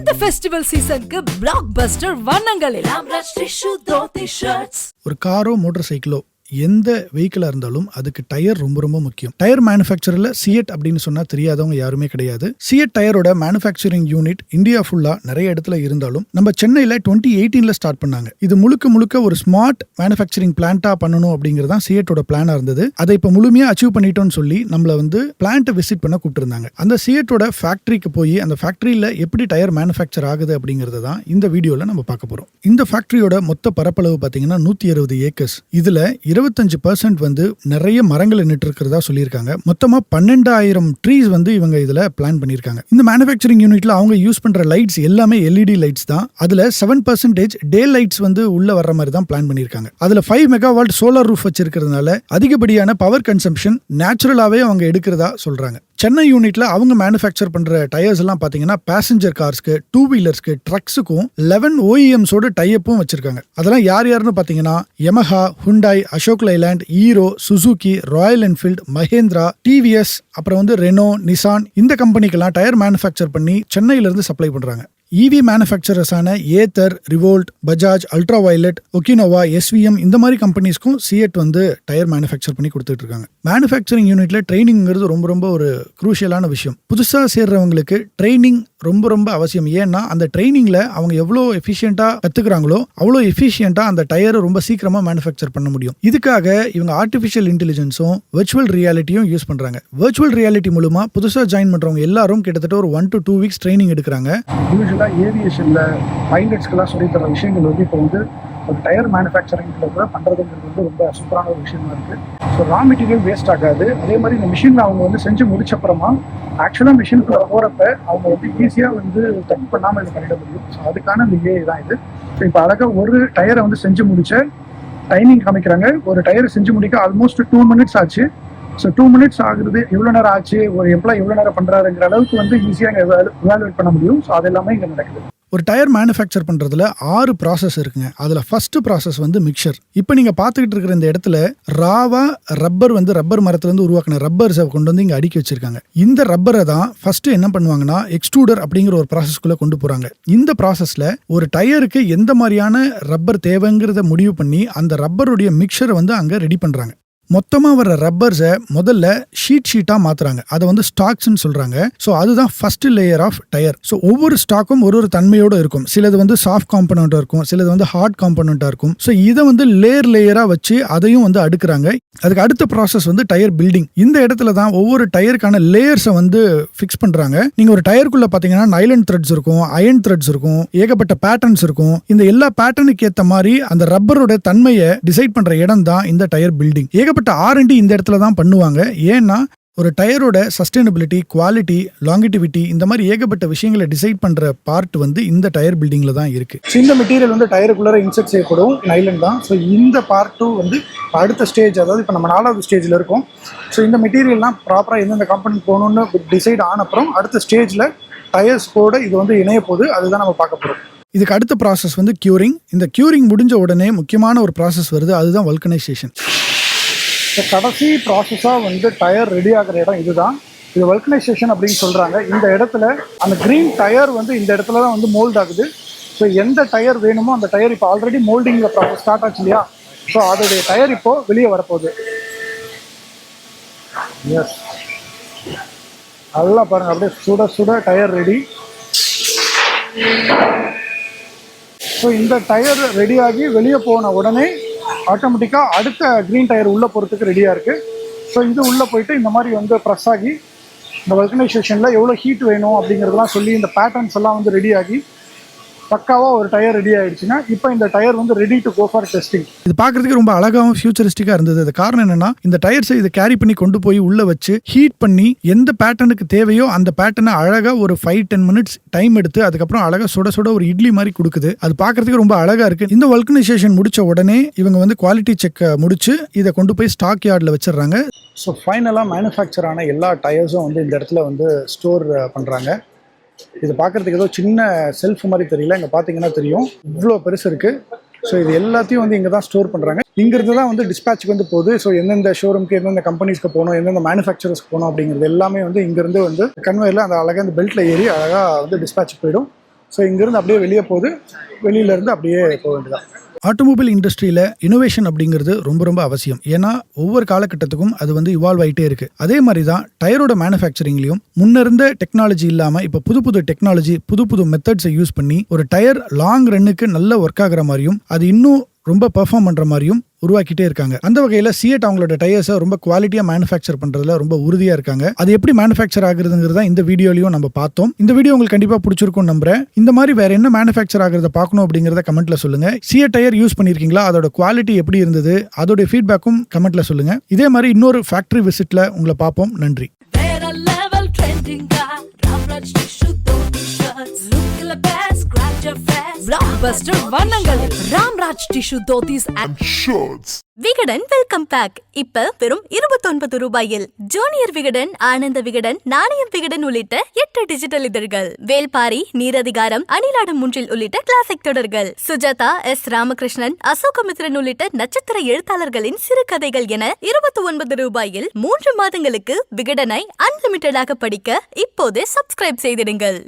அடுத்த ஃபெஸ்டிவல் சீசனுக்கு பிளாக்பஸ்டர் வண்ணங்கள் எல்லாம் ஒரு காரோ மோட்டார் சைக்கிளோ எந்த வெஹிக்கிளா இருந்தாலும் அதுக்கு டயர் ரொம்ப ரொம்ப முக்கியம். டயர் மேனுஃபேக்சர்ல CEAT அப்படின்னு சொன்னா தெரியாதவங்க யாருமே கிடையாது. CEAT டயரோட மேனுஃபேக்சரிங் யூனிட் இந்தியா ஃபுல்லா நிறைய இடத்துல இருந்தாலும் நம்ம சென்னையில 2018ல ஸ்டார்ட் பண்ணாங்க. இது முழுக்க ஒரு ஸ்மார்ட் மேனுஃபேக்சரிங் பிளான்ட்டா பண்ணணும் அப்படிங்கறதான் CEATோட பிளானா இருந்தது. அதை இப்ப முழுமையா அச்சீவ் பண்ணிட்டோம்னு சொல்லி நம்மள பிளான்ட்டை விசிட் பண்ண கூப்பிட்டிருந்தாங்க. அந்த CEATோட ஃபேக்டரிக்கு போய் அந்த ஃபேக்டரியில எப்படி டயர் மேனுஃபேக்சர் ஆகுது அப்படிங்கறத தான் இந்த வீடியோல நம்ம பார்க்க போறோம். இந்த ஃபேக்டரியோட மொத்த பரப்பளவு பாத்தீங்கன்னா 160 ஏக்கர்ஸ். இதுல 25% நிறைய மரங்களை நட்டு இருக்கிறதா சொல்லியிருக்காங்க. மொத்தமா 12,000 ட்ரீஸ் இவங்க இதுல பிளான் பண்ணிருக்காங்க. இந்த மேனுஃபேக்சரிங் யூனிட்ல அவங்க யூஸ் பண்ற லைட்ஸ் எல்லாமே LED லைட்ஸ் தான். அதுல 7% டே லைட்ஸ் உள்ள வர்ற மாதிரி தான் பிளான் பண்ணிருக்காங்க. அதுல 5 மெகாவாட் சோலார் ரூஃப் வச்சிருக்கிறதுனால அதிகப்படியான பவர் கன்சம்ஷன் நேச்சுரலாவே அவங்க எடுக்கிறதா சொல்றாங்க. சென்னை யூனிட்ல அவங்க மேனுஃபேக்சர் பண்ற டயர்ஸ் எல்லாம் பாத்தீங்கன்னா பேசஞ்சர் கார்ஸ்க்கு, 2 வீலர்ஸ்க்கு, ட்ரக்ஸுக்கும் 11 OEMஸோட டைப்பும் வச்சிருக்காங்க. அதெல்லாம் யாருன்னு பாத்தீங்கன்னா Yamaha, Hyundai, Ashok Leyland, hero, Suzuki, Royal Enfield, Mahindra, TVS, அப்புறம் ரெனோ, நிசான், இந்த கம்பெனிக்கெல்லாம் டயர் மேனுஃபேக்சர் பண்ணி சென்னையில இருந்து சப்ளை பண்றாங்க. EV மேனுஃபேக்சரர்ஸான Ather, Revolt, Bajaj, Ultraviolette, Okinawa, SVM இந்த மாதிரி கம்பெனிஸ்க்கும் CEAT டயர் மேனுஃபேக்சர் பண்ணி கொடுத்துட்டு இருக்காங்க. மேனுஃபேக்சரிங் யூனிட்ல ட்ரைனிங்கிறது ரொம்ப ஒரு குரூஷியலான விஷயம். புதுசா சேர்றவங்களுக்கு ட்ரைனிங் ரொம்ப அவசியம். ஏன்னா அந்த ட்ரைனிங்ல அவங்க எவ்வளோ எஃபிஷியண்டா கத்துக்கிறாங்களோ அவ்வளோ எஃபிஷியண்டா அந்த டயரை ரொம்ப சீக்கிரமா மேனுஃபேக்சர் பண்ண முடியும். இதுக்காக இவங்க ஆர்டிஃபிஷியல் இன்டெலிஜென்ஸும் வெர்ச்சுவல் ரியாலிட்டியும் யூஸ் பண்றாங்க. வெர்ச்சுவல் ரியாலிட்டி மூலமா புதுசா ஜாயின் பண்றவங்க எல்லாரும் கிட்டத்தட்ட ஒரு 1 to 2 வீக்ஸ் ட்ரைனிங் எடுக்கிறாங்க. ஏவியேஷன்ல பைலட்ஸ்க்கெல்லாம் சொல்லி தர விஷயங்கள் இப்போ ஒரு டயர் மேனுஃபேக்சரிங்ல கூட பண்றதுங்கிறது ரொம்ப சூப்பரான ஒரு விஷயமா இருக்கு. ஸோ ரா மெட்டீரியல் வேஸ்ட் ஆகாது. அதே மாதிரி இந்த மிஷின்ல அவங்க செஞ்சு முடிச்ச அப்புறமா ஆக்சுவலாக மிஷினுக்குள்ள போறப்ப அவங்க ஈஸியா தப்பு பண்ணாமல் இதை பண்ணிட முடியும். ஸோ அதுக்கான இந்த ஏஐ தான் இது. ஸோ இப்போ அழகா ஒரு டயரை செஞ்சு முடிச்ச டைமிங் காமிக்கிறாங்க. ஒரு டயரை செஞ்சு முடிக்க ஆல்மோஸ்ட் 2 minutes ஆச்சு. ஸோ 2 minutes ஆகுறது எவ்வளோ நேரம் ஆச்சு, ஒரு எம்ப்ளாய் எவ்வளோ நேரம் பண்றாருங்கிற அளவுக்கு ஈஸியாக எவாலுவேட் பண்ண முடியும். ஸோ அது எல்லாமே இங்கே நடக்குது. ஒரு டயர் மேனுஃபேக்சர் பண்றதுல 6 ப்ராசஸ் இருக்குங்க. அதுல ஃபர்ஸ்ட் ப்ராசஸ் மிக்சர். இப்போ நீங்க பாத்துக்கிட்டு இருக்கிற இந்த இடத்துல ராவா ரப்பர் ரப்பர் மரத்துல இருந்து உருவாக்கின ரப்பர்ஸை கொண்டு இங்க அடுக்கி வச்சிருக்காங்க. இந்த ரப்பரை தான் ஃபர்ஸ்ட் என்ன பண்ணுவாங்கன்னா எக்ஸ்ட்ரூடர் அப்படிங்கிற ஒரு ப்ராசஸ்க்குள்ள கொண்டு போறாங்க. இந்த ப்ராசஸ்ல ஒரு டயருக்கு எந்த மாதிரியான ரப்பர் தேவைங்கிறத முடிவு பண்ணி அந்த ரப்பருடைய மிக்சரை அங்க ரெடி பண்றாங்க. மொத்தமா வர ரப்பர்ஸை முதல்ல ஷீட்டா மாத்துறாங்க. அதை ஸ்டாக்ஸ்ன்னு சொல்றாங்க. ஸோ அதுதான் first layer of tyre. So ஒவ்வொரு ஸ்டாக்கும் ஒரு தன்மையோட இருக்கும். சிலது சாஃப்ட் காம்பனண்டா இருக்கும், சிலது ஹார்ட் காம்பனண்டா இருக்கும். ஸோ இதை லேயரா வச்சு அதையும் அடுக்குறாங்க. அதுக்கு அடுத்த ப்ராசஸ் டயர் பில்டிங். இந்த இடத்துல தான் ஒவ்வொரு டயருக்கான லேயர்ஸை ஃபிக்ஸ் பண்றாங்க. நீங்க ஒரு டயருக்குள்ள பாத்தீங்கன்னா நைலன் த்ரெட்ஸ் இருக்கும், அயன் த்ரெட்ஸ் இருக்கும், ஏகப்பட்ட பேட்டர்ன்ஸ் இருக்கும். இந்த எல்லா பேட்டர்னுக்கு ஏற்ற மாதிரி அந்த ரப்பரோட தன்மையை டிசைட் பண்ற இடம் தான் இந்த டயர் பில்டிங். ஏகப்பட்ட R&D இந்த இடத்துல தான் பண்ணுவாங்க. ஏன்னா ஒரு டயரோட சஸ்டைனபிலிட்டி, குவாலிட்டி, லாங்கிட்டிவிட்டி இந்த மாதிரி ஏகப்பட்ட விஷயங்களை டிசைட் பண்ற பார்ட் இந்த டயர் பில்டிங்ல தான் இருக்கு. இந்த மெட்டீரியல் டயருக்குள்ள இன்செர்ட் செய்யப்படும் நைலன் தான். ஸோ இந்த பார்ட்டும் அடுத்த ஸ்டேஜ், அதாவது இப்போ நம்ம 4வது ஸ்டேஜ்ல இருக்கோம். ஸோ இந்த மெட்டீரியல்லாம் ப்ராப்பரா எந்தெந்த கம்பெனி போகணும்னு டிசைட் ஆன அப்புறம் அடுத்த ஸ்டேஜ்ல டயர்ஸ் கூட இது இணைய போகுது. அதுதான் நம்ம பார்க்க போறோம். இதுக்கு அடுத்த ப்ராசஸ் கியூரிங். இந்த கியூரிங் முடிஞ்ச உடனே முக்கியமான ஒரு ப்ராசஸ் வருது. அதுதான் வல்கனைசேஷன். கடைசி ப்ராசஸாக டயர் ரெடி ஆகிற இடம் இதுதான். இது வல்கனைசேஷன் அப்படின்னு சொல்கிறாங்க. இந்த இடத்துல அந்த க்ரீன் டயர் இந்த இடத்துல தான் மோல்ட் ஆகுது. ஸோ எந்த டயர் வேணுமோ அந்த டயர் இப்போ ஆல்ரெடி மோல்டிங்கில் ப்ராசஸ் ஸ்டார்ட் ஆச்சு இல்லையா? ஸோ அதோடைய டயர் இப்போது வெளியே வரப்போகுது. எஸ், நல்லா பாருங்கள், அப்படியே சுட சுட டயர் ரெடி. ஸோ இந்த டயர் ரெடியாகி வெளியே போன உடனே ஆட்டோமேட்டிக்காக அடுத்த க்ரீன் டயர் உள்ளே போகிறதுக்கு ரெடியாக இருக்குது. ஸோ இது உள்ளே போயிட்டு இந்த மாதிரி ப்ரெஸ் ஆகி இந்த வல்கனைசேஷனில் எவ்வளோ ஹீட் வேணும் அப்படிங்கிறதுலாம் சொல்லி இந்த பேட்டர்ன்ஸ் எல்லாம் ரெடி ஆகி பக்காவாக ஒரு டயர் ரெடி ஆகிடுச்சுன்னா இப்போ இந்த tyre ready to go for testing. இது பார்க்கறதுக்கு ரொம்ப அழகாகவும் ஃபியூச்சரிஸ்டிக்காக இருந்தது. அது காரணம் என்னன்னா இந்த டயர்ஸை இதை கேரி பண்ணி கொண்டு போய் உள்ளே வச்சு ஹீட் பண்ணி எந்த பேட்டர்னுக்கு தேவையோ அந்த பேட்டர்னை அழகாக ஒரு 5-10 minutes டைம் எடுத்து அதுக்கப்புறம் அழகாக சுட சுட ஒரு இட்லி மாதிரி கொடுக்குது. அது பார்க்கறதுக்கு ரொம்ப அழகாக இருக்குது. இந்த வல்கனைசேஷன் முடிச்ச உடனே இவங்க குவாலிட்டி செக் முடிச்சு இதை கொண்டு போய் ஸ்டாக் யார்டில் வச்சிடுறாங்க. ஸோ ஃபைனலாக மேனுஃபேக்சர் ஆன எல்லா டயர்ஸும் இந்த இடத்துல ஸ்டோர் பண்ணுறாங்க. இது பார்க்குறதுக்கு ஏதோ சின்ன செல்ஃப் மாதிரி தெரியல, இங்கே பார்த்தீங்கன்னா தெரியும் இவ்வளோ பெருசு இருக்குது. ஸோ இது எல்லாத்தையும் இங்கே தான் ஸ்டோர் பண்ணுறாங்க. இங்கிருந்து தான் டிஸ்பேச்சுக்கு போகுது. ஸோ எந்தெந்த ஷோரூமுக்கு, எந்தெந்த கம்பெனிஸ்க்கு போகணும், எந்தெந்த மேனுஃபேக்சரர்ஸ்க்கு போகணும் அப்படிங்கிறது எல்லாமே இங்கேருந்து கன்வேயரில் அந்த அழகாக இந்த பெல்ட்டில் ஏறி அழகாக டிஸ்பேச்சுக்கு போயிடும். ஸோ இங்கேருந்து அப்படியே வெளியே போகுது, வெளியிலேருந்து அப்படியே போக வேண்டியதான். ஆட்டோமொபைல் இண்டஸ்ட்ரியில இனோவேஷன் அப்படிங்கிறது ரொம்ப ரொம்ப அவசியம். ஏன்னா ஒவ்வொரு காலகட்டத்துக்கும் அது வந்து இவால்வ் ஆகிட்டே இருக்கு. அதே மாதிரி தான் டயரோட மேனுஃபேக்சரிங்லையும் முன்ன இருந்த டெக்னாலஜி இல்லாம இப்போ புது புது டெக்னாலஜி, புது புது மெத்தட்ஸை யூஸ் பண்ணி ஒரு டயர் லாங் ரன்னுக்கு நல்ல ஒர்க் ஆகுற மாதிரியும் அது இன்னும் ரொம்ப பெர்ஃபார்ம் பண்ற மாதிரியும் உருவாக்கிட்டே இருக்காங்க. அந்த வகையில சிஎட் அவங்களோட டயர்ஸை ரொம்ப குவாலிட்டியா மேனுஃபேக்சர் பண்றதுல ரொம்ப உறுதியா இருக்காங்க. அது எப்படி மேனுஃபேக்சர் ஆகுறதுங்கிறத இந்த வீடியோலயும் நம்ம பார்த்தோம். இந்த வீடியோ உங்களுக்கு கண்டிப்பா பிடிச்சிருக்கும் நம்புறேன். இந்த மாதிரி வேற என்ன மேனுஃபேக்சர் ஆகுறத பார்க்கணும் அப்படிங்கறத கமெண்ட்ல சொல்லுங்க. சிஎட் டயர் யூஸ் பண்ணிருக்கீங்களா, அதோட குவாலிட்டி எப்படி இருந்தது, அதோட ஃபீட்பேக்கும் கமெண்ட்ல சொல்லுங்க. இதே மாதிரி இன்னொரு ஃபேக்டரி விசிட்ல உங்களை பார்ப்போம். நன்றி. Blockbuster வண்ணங்களில் Ramraj tissue dhotis and shirts. Vikatan welcome back இப்ப வெறும் 29 ரூபாயில். ஜூனியர் விகடன், ஆனந்த விகடன், நாணயம் விகடன் உள்ளிட்ட 8 டிஜிட்டல் இதழ்கள், வேல்பாரி, நீரதிகாரம், அணிலாடம் முன்றில் உள்ளிட்ட கிளாசிக் தொடர்கள், சுஜாதா, எஸ் ராமகிருஷ்ணன், அசோகமித்ரன் உள்ளிட்ட நட்சத்திர எழுத்தாளர்களின் சிறுகதைகள் என 29 ரூபாயில் 3 மாதங்களுக்கு விகடனை அன்லிமிட்டடாக படிக்க இப்போதே சப்ஸ்கிரைப் செய்திடுங்கள்.